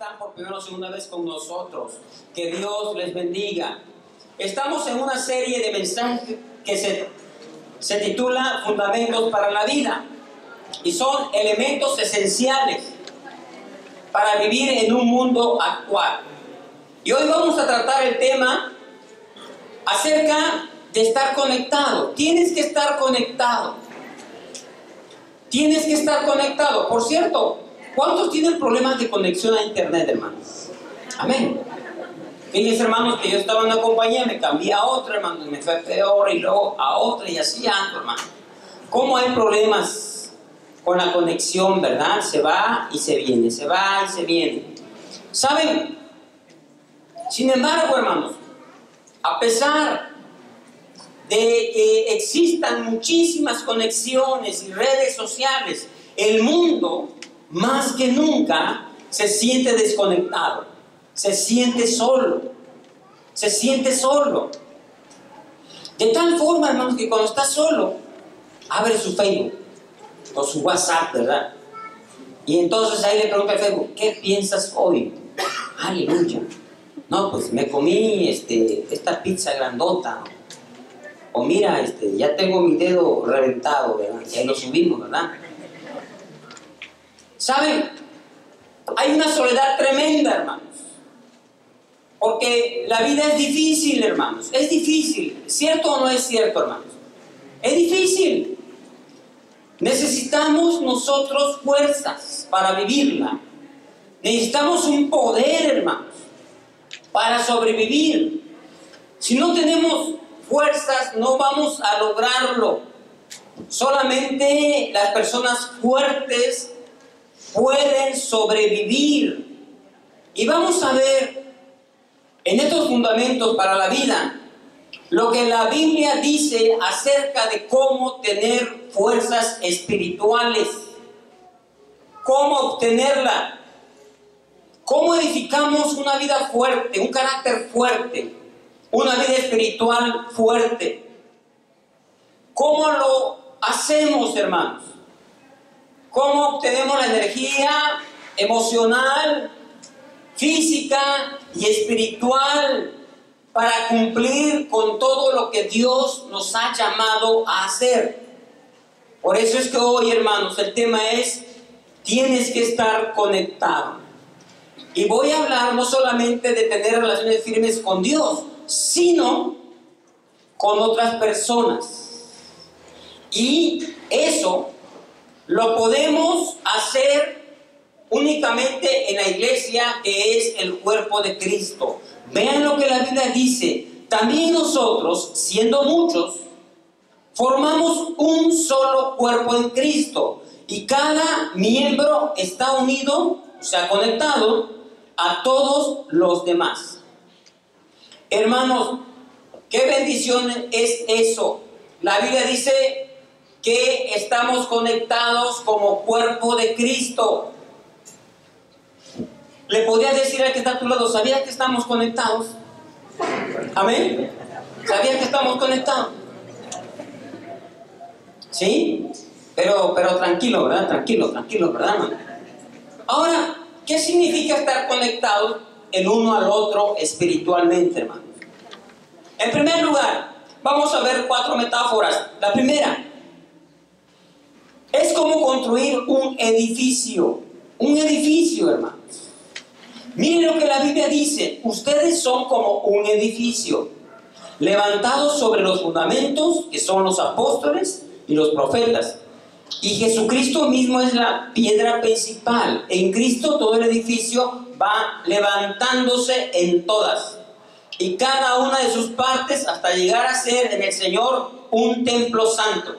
están por primera o segunda vez con nosotros, que Dios les bendiga. Estamos en una serie de mensajes que se titula Fundamentos para la Vida, y son elementos esenciales para vivir en un mundo actual. Y hoy vamos a tratar el tema acerca de estar conectado. Tienes que estar conectado. Tienes que estar conectado. Por cierto, ¿cuántos tienen problemas de conexión a internet, hermanos? Amén. Fíjense, hermanos, que yo estaba en una compañía, me cambié a otra, hermanos, me fue peor, y luego a otra, y así ando, hermano. ¿Cómo hay problemas con la conexión, verdad? Se va y se viene, se va y se viene. ¿Saben? Sin embargo, hermanos, a pesar de que existan muchísimas conexiones y redes sociales, el mundo más que nunca se siente desconectado, se siente solo, se siente solo. De tal forma, hermanos, que cuando está solo, abre su Facebook o su WhatsApp, ¿verdad? Y entonces ahí le pregunta al Facebook, ¿qué piensas hoy? Aleluya. No, pues me comí esta pizza grandota. O mira, ya tengo mi dedo reventado, ¿verdad? Y ahí lo subimos, ¿verdad? ¿Saben? Hay una soledad tremenda, hermanos. Porque la vida es difícil, hermanos. Es difícil. ¿Cierto o no es cierto, hermanos? Es difícil. Necesitamos nosotros fuerzas para vivirla. Necesitamos un poder, hermanos, para sobrevivir. Si no tenemos fuerzas, no vamos a lograrlo. Solamente las personas fuertes pueden sobrevivir. Y vamos a ver en estos fundamentos para la vida lo que la Biblia dice acerca de cómo tener fuerzas espirituales, cómo obtenerla, cómo edificamos una vida fuerte, un carácter fuerte, una vida espiritual fuerte. ¿Cómo lo hacemos, hermanos? ¿Cómo obtenemos la energía emocional, física y espiritual para cumplir con todo lo que Dios nos ha llamado a hacer? Por eso es que hoy, hermanos, el tema es: tienes que estar conectado. Y voy a hablar no solamente de tener relaciones firmes con Dios, sino con otras personas. Y eso lo podemos hacer únicamente en la iglesia, que es el cuerpo de Cristo. Vean lo que la Biblia dice: también nosotros, siendo muchos, formamos un solo cuerpo en Cristo, y cada miembro está unido, o sea, conectado a todos los demás. Hermanos, qué bendición es eso. La Biblia dice que estamos conectados como cuerpo de Cristo. Le podrías decir al que está a tu lado: ¿sabías que estamos conectados? Amén. ¿Sabías que estamos conectados? ¿Sí? Pero tranquilo, ¿verdad? Tranquilo, ¿verdad, hermano? Ahora, ¿qué significa estar conectados el uno al otro espiritualmente, hermanos? En primer lugar, vamos a ver 4 metáforas. La primera es como construir un edificio. Un edificio, hermanos. Miren lo que la Biblia dice: ustedes son como un edificio, levantados sobre los fundamentos, que son los apóstoles y los profetas. Y Jesucristo mismo es la piedra principal. En Cristo todo el edificio va levantándose en todas, y cada una de sus partes, hasta llegar a ser en el Señor un templo santo.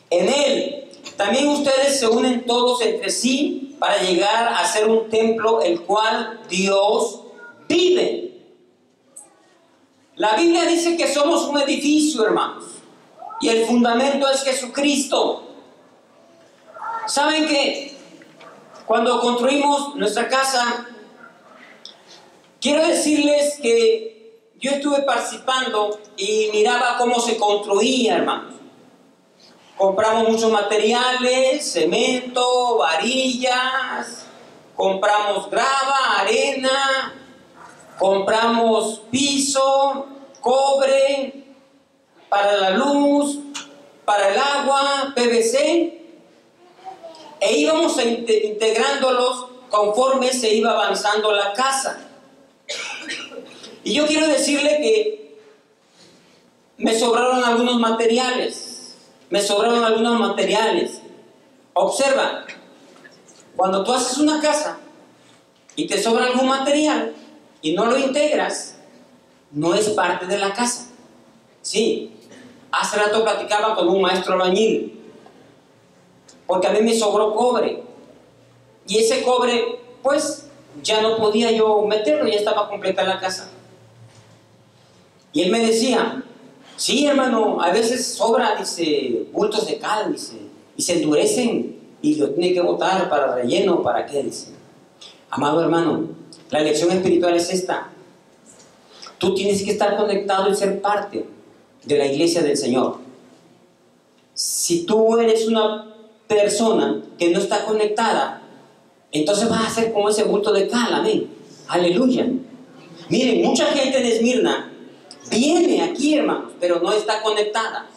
En Él también ustedes se unen todos entre sí para llegar a ser un templo el cual Dios vive. La Biblia dice que somos un edificio, hermanos, y el fundamento es Jesucristo. ¿Saben que cuando construimos nuestra casa, quiero decirles que yo estuve participando y miraba cómo se construía, hermanos? Compramos muchos materiales, cemento, varillas, compramos grava, arena, compramos piso, cobre, para la luz, para el agua, PVC, e íbamos integrándolos conforme se iba avanzando la casa. Y yo quiero decirle que me sobraron algunos materiales. Observa, cuando tú haces una casa y te sobra algún material y no lo integras, no es parte de la casa. Sí, hace rato platicaba con un maestro albañil, porque a mí me sobró cobre. Y ese cobre, pues, ya no podía yo meterlo, ya estaba completa la casa. Y él me decía, sí, hermano, a veces sobra, dice, bultos de cal, dice, y se endurecen y lo tiene que botar para relleno, ¿para qué? Dice. Amado hermano, la lección espiritual es esta. Tú tienes que estar conectado y ser parte de la iglesia del Señor. Si tú eres una persona que no está conectada, entonces vas a ser como ese bulto de cal, amén. Aleluya. Miren, mucha gente en Esmirna viene aquí, hermanos, pero no está conectada.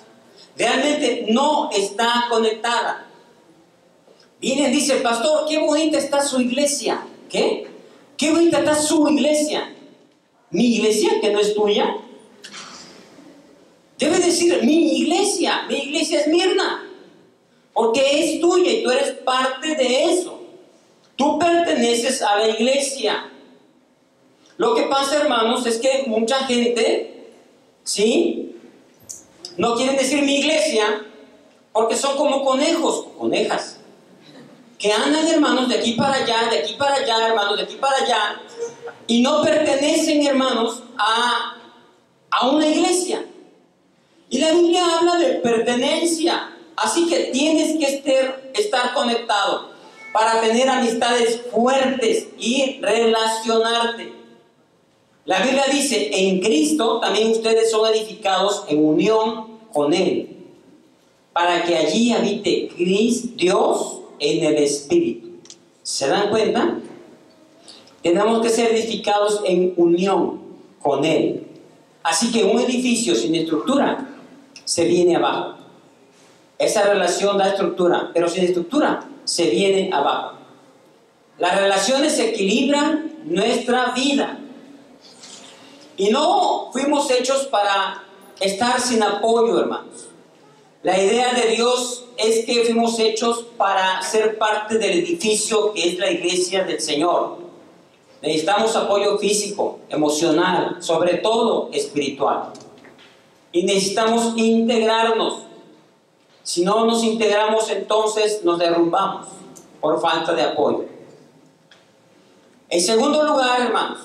Realmente no está conectada. Vienen, dice, pastor, qué bonita está su iglesia. ¿Qué? Qué bonita está su iglesia. ¿Mi iglesia, que no es tuya? Debe decir, mi iglesia es Esmirna, porque es tuya y tú eres parte de eso. Tú perteneces a la iglesia. Lo que pasa, hermanos, es que mucha gente, ¿sí?, no quieren decir mi iglesia porque son como conejos, conejas, que andan, hermanos, de aquí para allá, hermanos, de aquí para allá, y no pertenecen, hermanos, a una iglesia. Y la Biblia habla de pertenencia, así que tienes que estar conectado para tener amistades fuertes y relacionarte. La Biblia dice, en Cristo también ustedes son edificados en unión con Él, para que allí habite Dios en el Espíritu. ¿Se dan cuenta? Tenemos que ser edificados en unión con Él. Así que un edificio sin estructura se viene abajo. Esa relación da estructura, pero sin estructura se viene abajo. Las relaciones equilibran nuestra vida. Y no fuimos hechos para estar sin apoyo, hermanos. La idea de Dios es que fuimos hechos para ser parte del edificio que es la iglesia del Señor. Necesitamos apoyo físico, emocional, sobre todo espiritual. Y necesitamos integrarnos. Si no nos integramos, entonces nos derrumbamos por falta de apoyo. En segundo lugar, hermanos,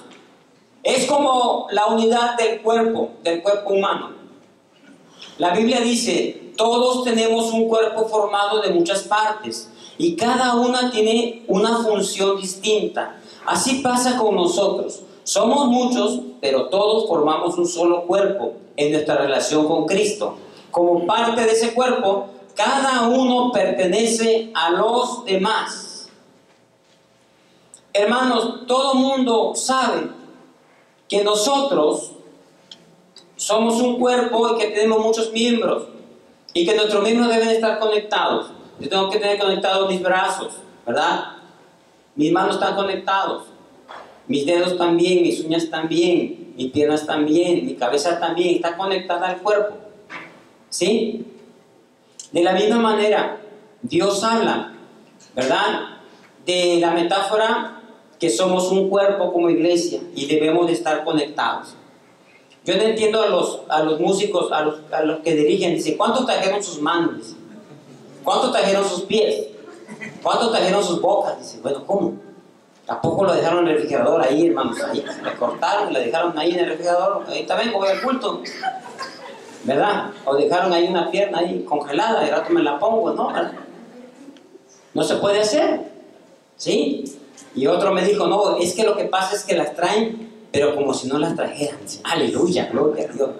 es como la unidad del cuerpo humano. La Biblia dice, todos tenemos un cuerpo formado de muchas partes y cada una tiene una función distinta. Así pasa con nosotros. Somos muchos, pero todos formamos un solo cuerpo en nuestra relación con Cristo. Como parte de ese cuerpo, cada uno pertenece a los demás. Hermanos, todo mundo sabe que nosotros somos un cuerpo y que tenemos muchos miembros y que nuestros miembros deben estar conectados. Yo tengo que tener conectados mis brazos, ¿verdad? Mis manos están conectados, mis dedos también, mis uñas también, mis piernas también, mi cabeza también está conectada al cuerpo, ¿sí? De la misma manera, Dios habla, ¿verdad?, de la metáfora que somos un cuerpo como iglesia y debemos de estar conectados. Yo no entiendo a los músicos, a los que dirigen, dice, ¿cuántos trajeron sus manos? Dice, ¿cuántos trajeron sus pies? ¿Cuántos trajeron sus bocas? Dice, bueno, ¿cómo? Tampoco lo dejaron en el refrigerador ahí, hermanos, ahí le cortaron y lo dejaron ahí en el refrigerador, ahí también voy al culto, ¿verdad? O dejaron ahí una pierna ahí congelada, de rato me la pongo, ¿no? No se puede hacer, ¿sí? Y otro me dijo, no, es que lo que pasa es que las traen, pero como si no las trajeran. Aleluya, gloria a Dios.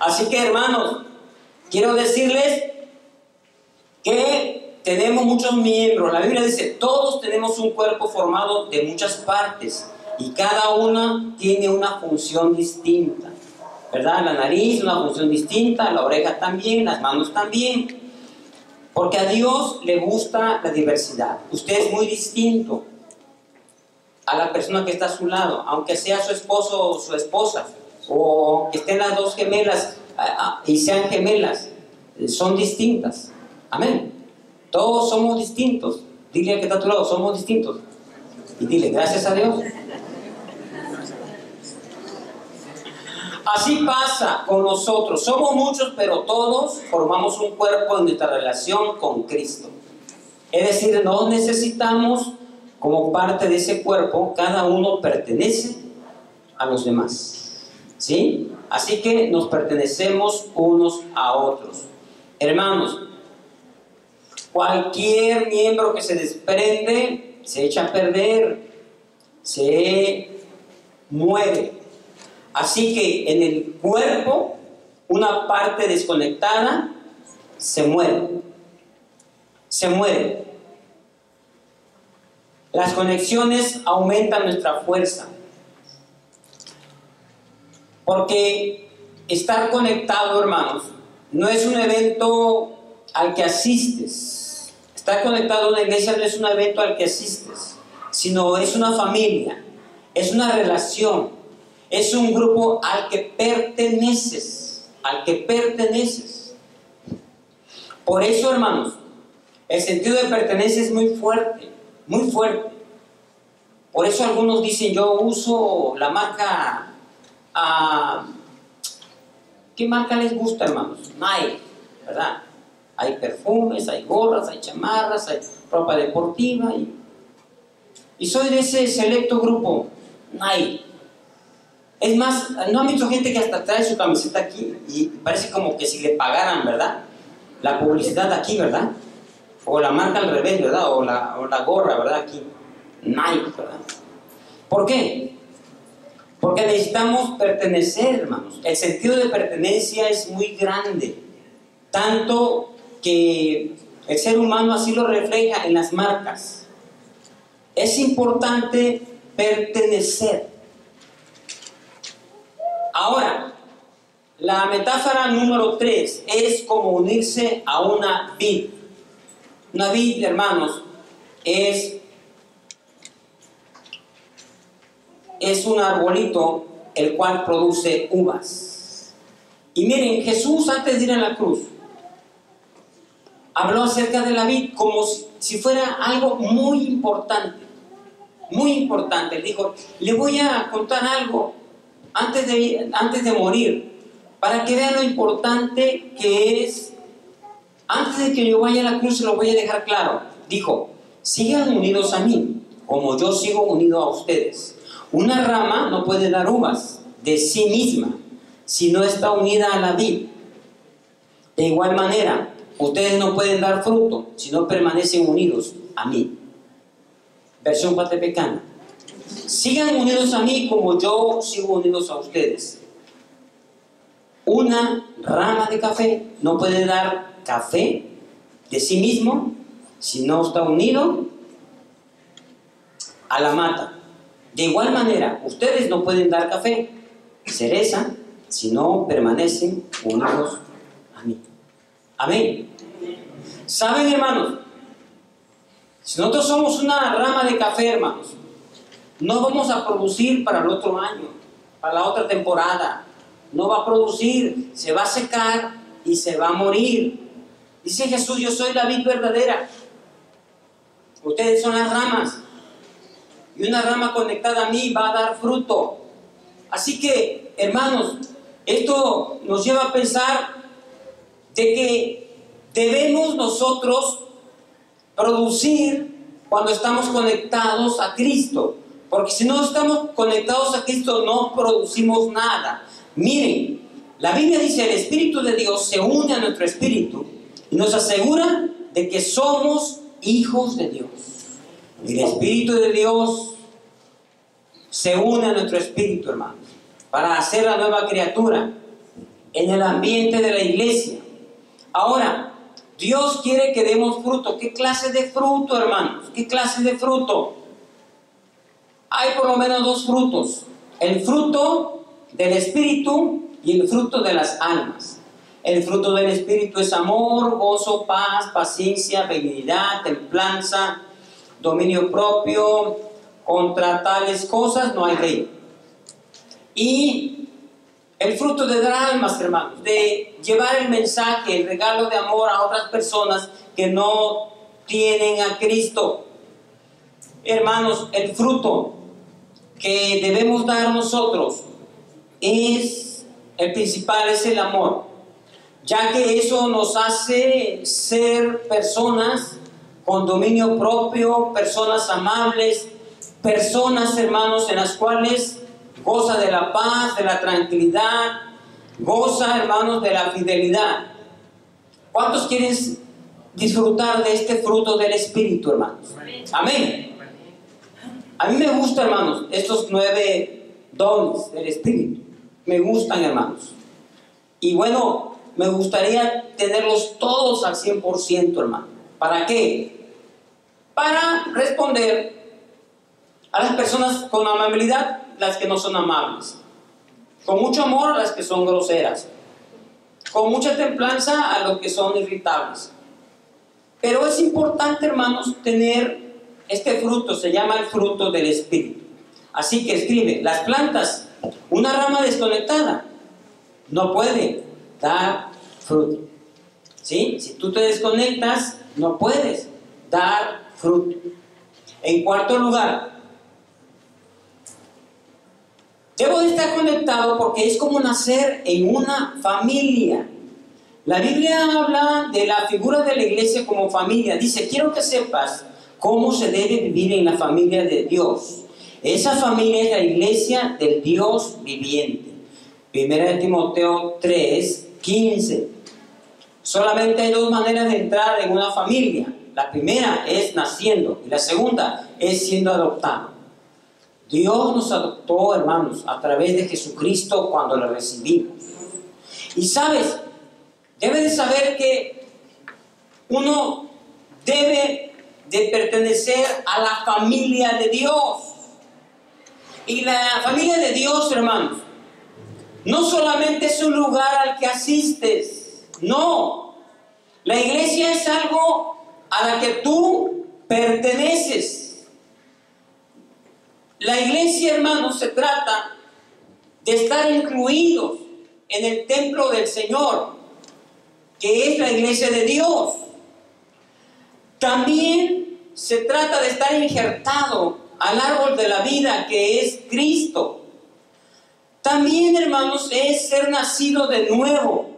Así que, hermanos, quiero decirles que tenemos muchos miembros. La Biblia dice, todos tenemos un cuerpo formado de muchas partes y cada una tiene una función distinta, ¿verdad? La nariz, una función distinta, la oreja también, las manos también. Porque a Dios le gusta la diversidad. Usted es muy distinto a la persona que está a su lado, aunque sea su esposo o su esposa, o que estén las dos gemelas y sean gemelas, son distintas. Amén. Todos somos distintos. Dile al que está a tu lado, somos distintos. Y dile, gracias a Dios. Así pasa con nosotros. Somos muchos, pero todos formamos un cuerpo en nuestra relación con Cristo. Es decir, nos necesitamos como parte de ese cuerpo. Cada uno pertenece a los demás. ¿Sí? Así que nos pertenecemos unos a otros. Hermanos, cualquier miembro que se desprende se echa a perder, se muere. Así que en el cuerpo, una parte desconectada se muere. Se muere. Las conexiones aumentan nuestra fuerza. Porque estar conectado, hermanos, no es un evento al que asistes. Estar conectado a una iglesia no es un evento al que asistes, sino es una familia, es una relación. Es un grupo al que perteneces, al que perteneces. Por eso, hermanos, el sentido de pertenencia es muy fuerte, muy fuerte. Por eso algunos dicen, yo uso la marca, ¿qué marca les gusta, hermanos? Nike, ¿verdad? Hay perfumes, hay gorras, hay chamarras, hay ropa deportiva, y soy de ese selecto grupo, Nike. Es más, ¿no han visto gente que hasta trae su camiseta aquí y parece como que si le pagaran, ¿verdad? La publicidad aquí, ¿verdad? O la marca al revés, ¿verdad? O la gorra, ¿verdad? Aquí, Nike, ¿verdad? ¿Por qué? Porque necesitamos pertenecer, hermanos. El sentido de pertenencia es muy grande, tanto que el ser humano así lo refleja en las marcas. Es importante pertenecer. Ahora, la metáfora número 3 es como unirse a una vid. Una vid, hermanos, es un arbolito el cual produce uvas. Y miren, Jesús antes de ir a la cruz habló acerca de la vid como si fuera algo muy importante. Muy importante. Él dijo, le voy a contar algo antes de morir, para que vean lo importante que es. Antes de que yo vaya a la cruz, se lo voy a dejar claro. Dijo, sigan unidos a mí, como yo sigo unido a ustedes. Una rama no puede dar uvas de sí misma, si no está unida a la vid. De igual manera, ustedes no pueden dar fruto, si no permanecen unidos a mí. Versión guatepecana. Sigan unidos a mí como yo sigo unidos a ustedes. Una rama de café no puede dar café de sí mismo si no está unido a la mata. De igual manera, ustedes no pueden dar café, cereza, si no permanecen unidos a mí. Amén. ¿Saben, hermanos? Si nosotros somos una rama de café, hermanos, no vamos a producir para el otro año, para la otra temporada. No va a producir, se va a secar y se va a morir. Dice Jesús, yo soy la vid verdadera. Ustedes son las ramas. Y una rama conectada a mí va a dar fruto. Así que, hermanos, esto nos lleva a pensar de que debemos nosotros producir cuando estamos conectados a Cristo. Porque si no estamos conectados a Cristo, no producimos nada. Miren, la Biblia dice, el Espíritu de Dios se une a nuestro espíritu y nos asegura de que somos hijos de Dios. El Espíritu de Dios se une a nuestro espíritu, hermanos, para hacer la nueva criatura en el ambiente de la iglesia. Ahora, Dios quiere que demos fruto. ¿Qué clase de fruto, hermanos? ¿Qué clase de fruto? Hay por lo menos dos frutos: el fruto del Espíritu y el fruto de las almas. El fruto del Espíritu es amor, gozo, paz, paciencia, benignidad, templanza, dominio propio. Contra tales cosas no hay ley. Y el fruto de dar almas, hermanos, de llevar el mensaje, el regalo de amor a otras personas que no tienen a Cristo. Hermanos, el fruto que debemos dar nosotros es el principal, es el amor, ya que eso nos hace ser personas con dominio propio, personas amables, personas, hermanos, en las cuales goza de la paz, de la tranquilidad, goza, hermanos, de la fidelidad. ¿Cuántos quieren disfrutar de este fruto del Espíritu, hermanos? Amén. A mí me gustan, hermanos, estos 9 dones del Espíritu. Me gustan, hermanos. Y bueno, me gustaría tenerlos todos al 100%, hermano. ¿Para qué? Para responder a las personas con amabilidad, las que no son amables. Con mucho amor a las que son groseras. Con mucha templanza a los que son irritables. Pero es importante, hermanos, tener este fruto. Se llama el fruto del Espíritu. Así que escribe: las plantas, una rama desconectada no puede dar fruto. ¿Sí? Si tú te desconectas, no puedes dar fruto. En cuarto lugar, debo de estar conectado porque es como nacer en una familia. La Biblia habla de la figura de la iglesia como familia. Dice: quiero que sepas cómo se debe vivir en la familia de Dios. Esa familia es la iglesia del Dios viviente. 1 Timoteo 3:15. Solamente hay dos maneras de entrar en una familia. La primera es naciendo y la segunda es siendo adoptado. Dios nos adoptó, hermanos, a través de Jesucristo cuando lo recibimos. Y sabes, debes de saber que uno debe de pertenecer a la familia de Dios. Y la familia de Dios, hermanos, no solamente es un lugar al que asistes, no. La iglesia es algo a la que tú perteneces. La iglesia, hermanos, se trata de estar incluidos en el templo del Señor, que es la iglesia de Dios. También se trata de estar injertado al árbol de la vida, que es Cristo. También, hermanos, es ser nacido de nuevo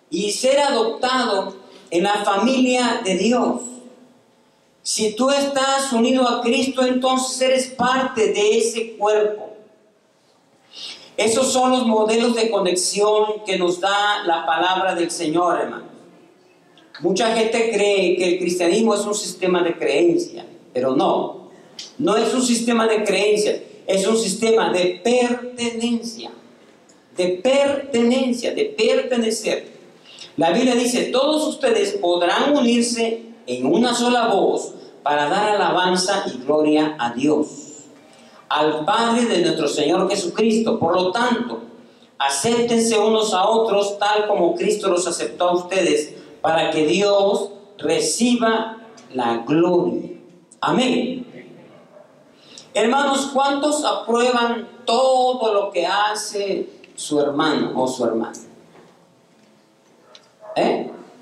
y ser adoptado en la familia de Dios. Si tú estás unido a Cristo, entonces eres parte de ese cuerpo. Esos son los modelos de conexión que nos da la palabra del Señor, hermanos. Mucha gente cree que el cristianismo es un sistema de creencia, pero no. No es un sistema de creencias, es un sistema de pertenencia. De pertenencia, de pertenecer. La Biblia dice: todos ustedes podrán unirse en una sola voz para dar alabanza y gloria a Dios, al Padre de nuestro Señor Jesucristo. Por lo tanto, acéptense unos a otros tal como Cristo los aceptó a ustedes, para que Dios reciba la gloria. Amén. Hermanos, ¿cuántos aprueban todo lo que hace su hermano o su hermana?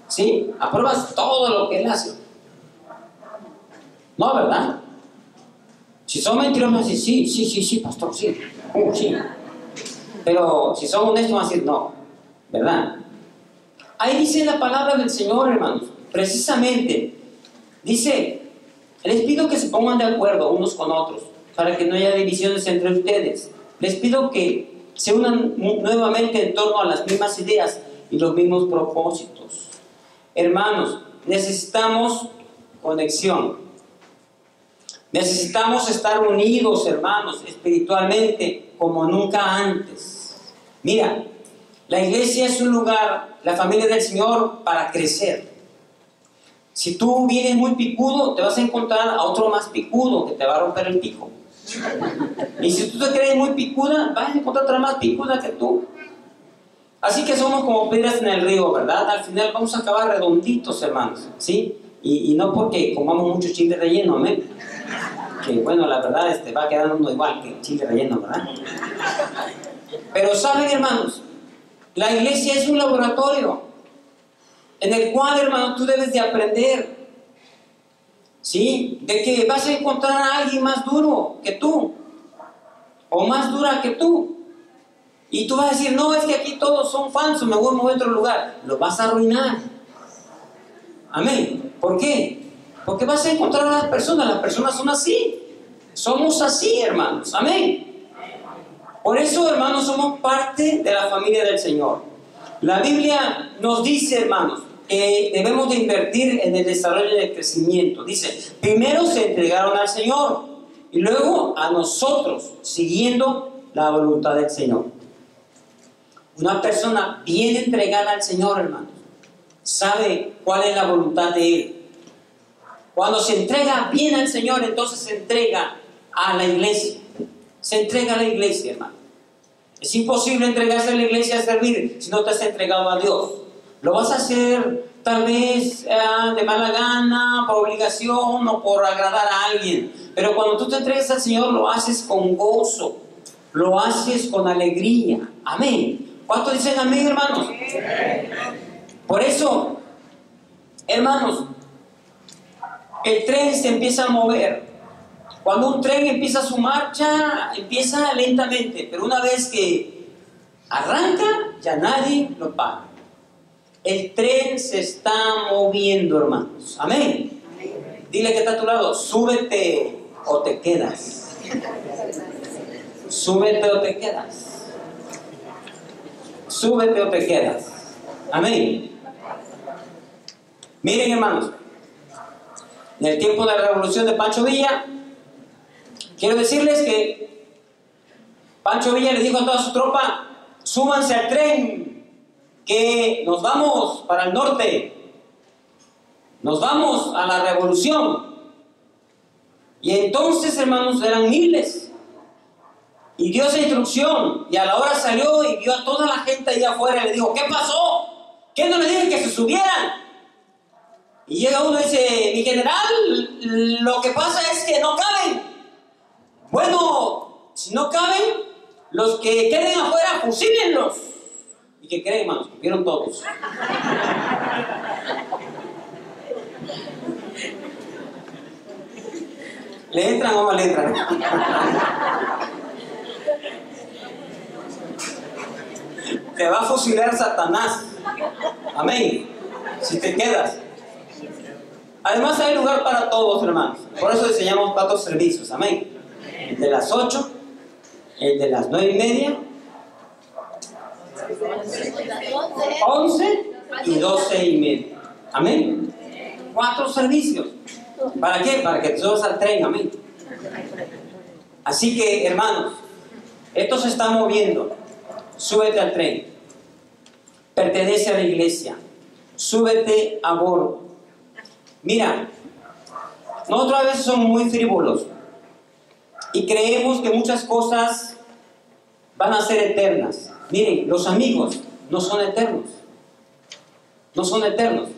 ¿Sí? ¿Apruebas todo lo que él hace? No, ¿verdad? Si son mentirosos, sí, pastor, sí. Sí. Pero si son honestos, van a decir no, ¿verdad? Ahí dice la palabra del Señor, hermanos, precisamente, dice: les pido que se pongan de acuerdo unos con otros, para que no haya divisiones entre ustedes. Les pido que se unan nuevamente en torno a las mismas ideas y los mismos propósitos. Hermanos, necesitamos conexión. Necesitamos estar unidos, hermanos, espiritualmente como nunca antes. Mira, la iglesia es un lugar, la familia del Señor, para crecer. Si tú vienes muy picudo, te vas a encontrar a otro más picudo que te va a romper el pico. Y si tú te crees muy picuda, vas a encontrar otra más picuda que tú. Así que somos como piedras en el río, ¿verdad? Al final vamos a acabar redonditos, hermanos, ¿sí? Y no porque comamos mucho chile relleno, amén. Que bueno, la verdad va quedando igual que chile relleno, ¿verdad? Pero saben, hermanos, la iglesia es un laboratorio en el cual, hermano, tú debes de aprender, ¿sí? De que vas a encontrar a alguien más duro que tú, o más dura que tú. Y tú vas a decir, no, es que aquí todos son falsos, me voy a mover a otro lugar. Lo vas a arruinar. Amén. ¿Por qué? Porque vas a encontrar a las personas son así. Somos así, hermanos. Amén. Por eso, hermanos, somos parte de la familia del Señor. La Biblia nos dice, hermanos, que debemos de invertir en el desarrollo y el crecimiento. Dice, primero se entregaron al Señor y luego a nosotros, siguiendo la voluntad del Señor. Una persona bien entregada al Señor, hermanos, sabe cuál es la voluntad de Él. Cuando se entrega bien al Señor, entonces se entrega a la iglesia. Se entrega a la iglesia, hermano. Es imposible entregarse a la iglesia a servir si no te has entregado a Dios. Lo vas a hacer tal vez de mala gana, por obligación o por agradar a alguien. Pero cuando tú te entregas al Señor, lo haces con gozo. Lo haces con alegría. Amén. ¿Cuántos dicen amén, hermanos? Por eso, hermanos, el tren se empieza a mover. Cuando un tren empieza su marcha, empieza lentamente, pero una vez que arranca, ya nadie lo para. El tren se está moviendo, hermanos. Amén. Dile que está a tu lado, súbete o te quedas. Súbete o te quedas. Súbete o te quedas. Amén. Miren, hermanos, en el tiempo de la revolución de Pancho Villa, quiero decirles que Pancho Villa le dijo a toda su tropa, súbanse al tren, que nos vamos para el norte, nos vamos a la revolución. Y entonces, hermanos, eran miles. Y dio esa instrucción, y a la hora salió y vio a toda la gente allá afuera y le dijo, ¿qué pasó? ¿Qué no le dije que se subieran? Y llega uno y dice, mi general, lo que pasa es que no caben. Bueno, si no caben, los que queden afuera, fusílenlos. ¿Y qué creen, hermanos? Vieron todos. ¿Le entran o no le entran? Te va a fusilar Satanás. Amén. Si te quedas. Además hay lugar para todos, hermanos. Por eso diseñamos 4 servicios. Amén. El de las 8, el de las 9:30, 11 y 12:30. Amén. 4 servicios. ¿Para qué? Para que te subas al tren. Amén. Así que, hermanos, esto se está moviendo. Súbete al tren. Pertenece a la iglesia. Súbete a bordo. Mira, nosotros a veces somos muy frívolos y creemos que muchas cosas van a ser eternas. Miren, los amigos no son eternos. No son eternos.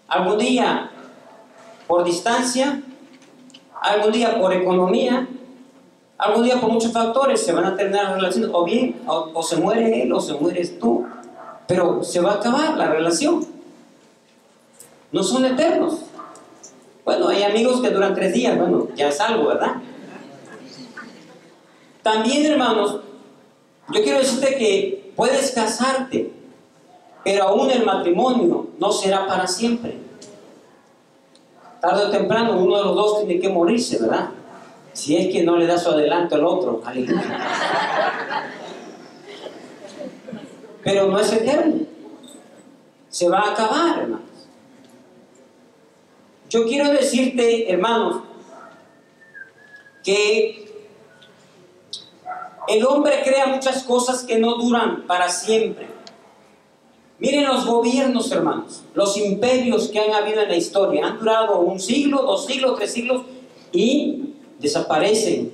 Algún día por distancia, algún día por economía, algún día por muchos factores se van a terminar las relaciones, o bien, o se muere él o se mueres tú, pero se va a acabar la relación. No son eternos. Bueno, hay amigos que duran 3 días, bueno, ya es algo, ¿verdad? También, hermanos, yo quiero decirte que puedes casarte, pero aún el matrimonio no será para siempre. Tarde o temprano uno de los dos tiene que morirse, ¿verdad? Si es que no le da su adelanto al otro. Aleluya. Pero no es eterno. Se va a acabar, hermanos. Yo quiero decirte, hermanos, que el hombre crea muchas cosas que no duran para siempre. Miren los gobiernos, hermanos, los imperios que han habido en la historia, han durado 1 siglo, 2 siglos, 3 siglos y desaparecen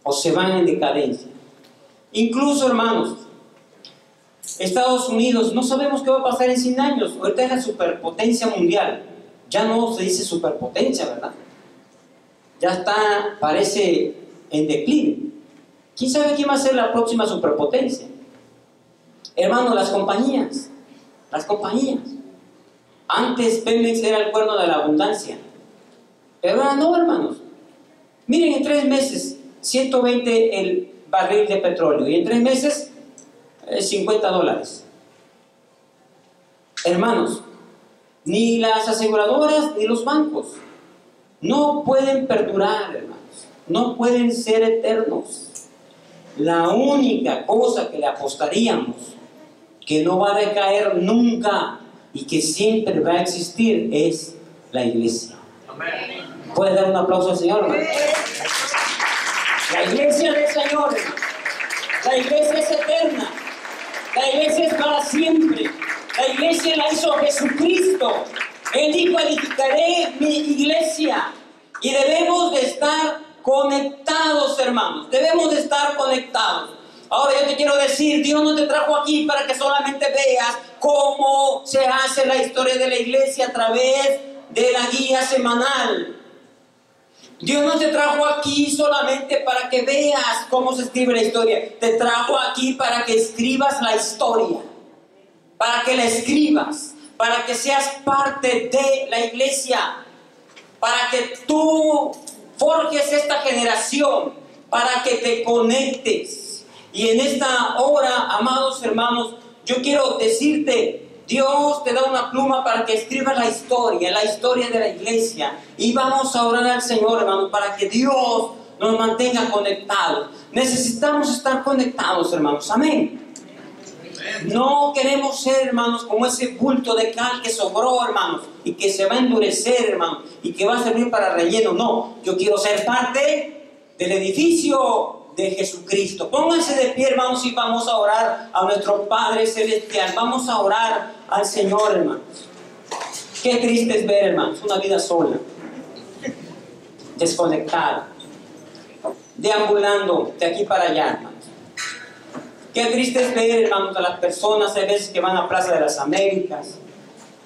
o se van en decadencia. Incluso, hermanos, Estados Unidos, no sabemos qué va a pasar en 100 años. Ahorita es la superpotencia mundial. Ya no se dice superpotencia, ¿verdad? Ya está, parece en declive. ¿Quién sabe quién va a ser la próxima superpotencia? Hermanos, las compañías. Antes Pemex era el cuerno de la abundancia. Pero ahora no, hermanos. Miren, en 3 meses, 120 el barril de petróleo. Y en 3 meses, $50. Hermanos, ni las aseguradoras ni los bancos no pueden perdurar, hermanos. No pueden ser eternos. La única cosa que le apostaríamos, que no va a decaer nunca y que siempre va a existir, es la iglesia. Amén. ¿Puedes dar un aplauso al Señor, hermano? La iglesia del Señor, hermano. La iglesia es eterna. La iglesia es para siempre. La iglesia la hizo Jesucristo. Él dijo: edificaré mi iglesia. Y debemos de estar conectados, hermanos. Debemos de estar conectados. Ahora yo te quiero decir, Dios no te trajo aquí para que solamente veas cómo se hace la historia de la iglesia a través de la guía semanal. Dios no te trajo aquí solamente para que veas cómo se escribe la historia. Te trajo aquí para que escribas la historia. Para que la escribas. Para que seas parte de la iglesia. Para que tú forjes esta generación. Para que te conectes. Y en esta hora, amados hermanos, yo quiero decirte, Dios te da una pluma para que escribas la historia de la iglesia. Y vamos a orar al Señor, hermanos, para que Dios nos mantenga conectados. Necesitamos estar conectados, hermanos. Amén. No queremos ser, hermanos, como ese bulto de cal que sobró, hermanos, y que se va a endurecer, hermanos, y que va a servir para relleno. No, yo quiero ser parte del edificio de Jesucristo. Pónganse de pie, hermanos, y vamos a orar a nuestro Padre Celestial. Vamos a orar al Señor, hermanos. Qué triste es ver, hermanos, una vida sola, desconectada, deambulando de aquí para allá, hermanos. Qué triste es ver, hermanos, a las personas a veces que van a Plaza de las Américas,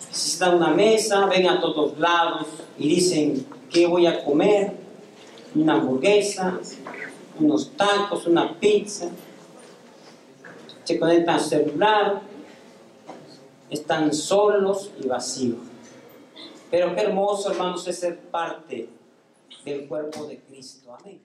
necesitan una mesa, ven a todos lados y dicen: ¿qué voy a comer? Una hamburguesa, unos tacos, una pizza. Se conectan al celular, están solos y vacíos. Pero qué hermoso, hermanos, es ser parte del cuerpo de Cristo. Amén.